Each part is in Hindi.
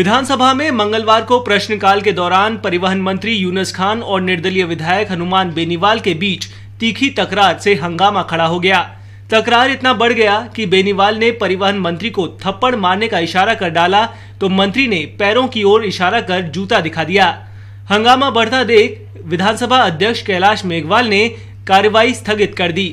विधानसभा में मंगलवार को प्रश्नकाल के दौरान परिवहन मंत्री यूनुस खान और निर्दलीय विधायक हनुमान बेनीवाल के बीच तीखी तकरार से हंगामा खड़ा हो गया। तकरार इतना बढ़ गया कि बेनीवाल ने परिवहन मंत्री को थप्पड़ मारने का इशारा कर डाला तो मंत्री ने पैरों की ओर इशारा कर जूता दिखा दिया। हंगामा बढ़ता देख विधानसभा अध्यक्ष कैलाश मेघवाल ने कार्रवाई स्थगित कर दी।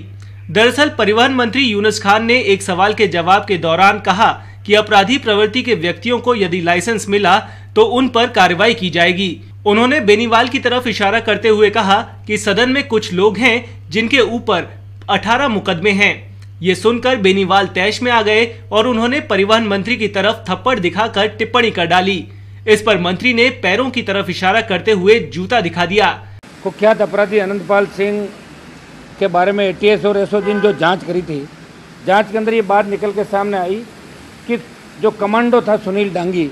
दरअसल परिवहन मंत्री यूनुस खान ने एक सवाल के जवाब के दौरान कहा कि अपराधी प्रवृत्ति के व्यक्तियों को यदि लाइसेंस मिला तो उन पर कार्रवाई की जाएगी। उन्होंने बेनीवाल की तरफ इशारा करते हुए कहा कि सदन में कुछ लोग हैं जिनके ऊपर 18 मुकदमे हैं। ये सुनकर बेनीवाल तैश में आ गए और उन्होंने परिवहन मंत्री की तरफ थप्पड़ दिखाकर टिप्पणी कर डाली। इस पर मंत्री ने पैरों की तरफ इशारा करते हुए जूता दिखा दिया। कुख्यात अपराधी अनंतपाल सिंह के बारे में एटीएस और एसओजी जो जांच करी थी, जांच के अंदर ये बात निकल के सामने आई कि जो कमांडो था सुनील डांगी,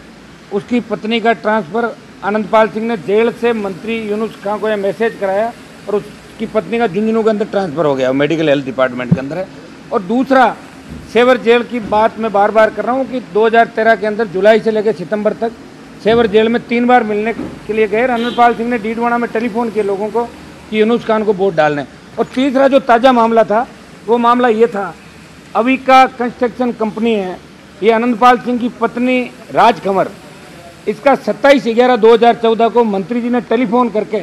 उसकी पत्नी का ट्रांसफ़र अनंतपाल सिंह ने जेल से मंत्री यूनुस खान को यह मैसेज कराया और उसकी पत्नी का झुंझुनू के अंदर ट्रांसफ़र हो गया, मेडिकल हेल्थ डिपार्टमेंट के अंदर है। और दूसरा, सेवर जेल की बात मैं बार बार कर रहा हूँ कि 2013 के अंदर जुलाई से लेकर सितंबर तक सेवर जेल में 3 बार मिलने के लिए गए। अनंतपाल सिंह ने डीडवाना में टेलीफोन किए लोगों को कि यूनुस खान को वोट डालने। और तीसरा जो ताज़ा मामला था वो मामला ये था, अविका कंस्ट्रक्शन कंपनी है, ये अनंतपाल सिंह की पत्नी राज कंवर, इसका 27/11/2014 को मंत्री जी ने टेलीफोन करके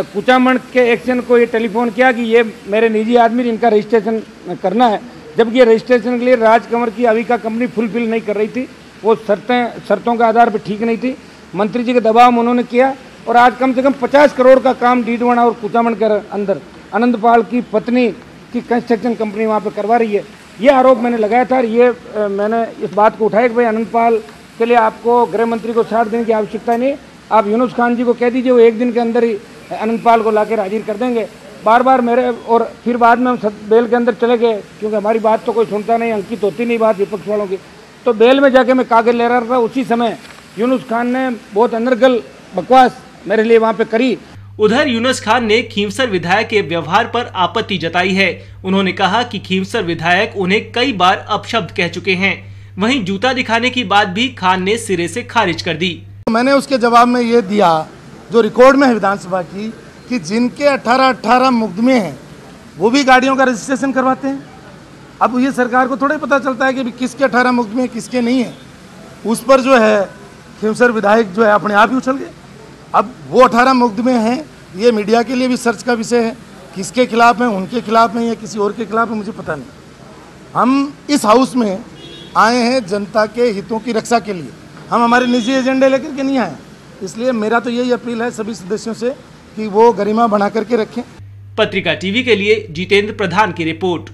कुचामण के एक्शन को ये टेलीफोन किया कि ये मेरे निजी आदमी इनका रजिस्ट्रेशन करना है, जबकि ये रजिस्ट्रेशन के लिए राज कंवर की अविका कंपनी फुलफिल नहीं कर रही थी, वो शर्तों के आधार पर ठीक नहीं थी। मंत्री जी के दबाव में उन्होंने किया और आज कम से कम 50 करोड़ का काम डीडवाना और कुचामण के अंदर अनंतपाल की पत्नी की कंस्ट्रक्शन कंपनी वहाँ पे करवा रही है। ये आरोप मैंने लगाया था और ये मैंने इस बात को उठाया कि भाई अनंतपाल के लिए आपको गृह मंत्री को 60 दिन की आवश्यकता नहीं, आप यूनुस खान जी को कह दीजिए, वो 1 दिन के अंदर ही अनंतपाल को लाकर हाजिर कर देंगे। बार बार मेरे और फिर बाद में हम बेल के अंदर चले गए क्योंकि हमारी बात तो कोई सुनता नहीं, अंकित होती नहीं बात विपक्ष वालों की। तो बेल में जाके मैं कागज ले रहा था, उसी समय यूनुस खान ने बहुत अनर्गल बकवास मेरे लिए वहाँ पे करी। उधर यूनुस खान ने खींवसर विधायक के व्यवहार पर आपत्ति जताई है। उन्होंने कहा कि खींवसर विधायक उन्हें कई बार अपशब्द कह चुके हैं। वहीं जूता दिखाने की बात भी खान ने सिरे से खारिज कर दी। मैंने उसके जवाब में ये दिया जो रिकॉर्ड में है विधानसभा की कि जिनके 18 मुकदमे हैं वो भी गाड़ियों का रजिस्ट्रेशन करवाते हैं। अब ये सरकार को थोड़ा ही पता चलता है कि किसके 18 मुकदमे किसके नहीं है। उस पर जो है खींवसर विधायक जो है अपने आप ही उछल गए। अब वो 18 मुकदमे हैं, ये मीडिया के लिए भी सर्च का विषय है, किसके खिलाफ है, उनके खिलाफ है या किसी और के खिलाफ है, मुझे पता नहीं। हम इस हाउस में आए हैं जनता के हितों की रक्षा के लिए, हम हमारे निजी एजेंडे लेकर के नहीं आए। इसलिए मेरा तो यही अपील है सभी सदस्यों से कि वो गरिमा बना करके रखें। पत्रिका टीवी के लिए जितेंद्र प्रधान की रिपोर्ट।